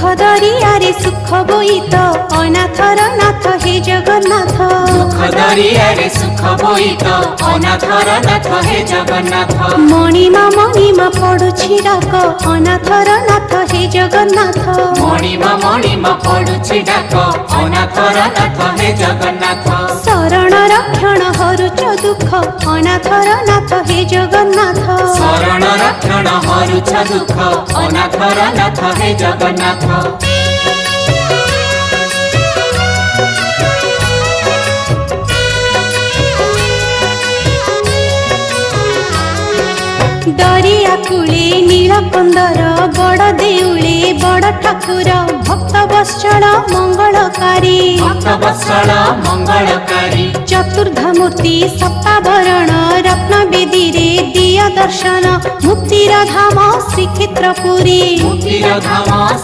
दरियारे सुख बोईत अनाथर नाथ हे जगन्नाथ। दुख दरियारे सुख बोईत अनाथर नाथ हे जगन्नाथ। मणिमा पड़ुछि डाक अनाथर नाथ हे जगन्नाथ। मणिमा पड़ुछि डाक अनाथर नाथ हे जगन्नाथ। शरण रक्षण हरुच दुख अनाथर नाथ हे जगन्नाथ। शरण रक्षण हरुच दुख अनाथर नाथ हे जगन्नाथ। दरिया कूले नीलकंदर बड़ देउले बड़ ठाकुर भक्त वत्सल मंगलकारी। भक्त वत्सल मंगलकारी। चतुर्धामूर्ति सप्तावरण रत्न बेदी रे दिया दर्शन मुक्तिर धाम श्रीक्षेत्रपुरी। मुक्तिर धाम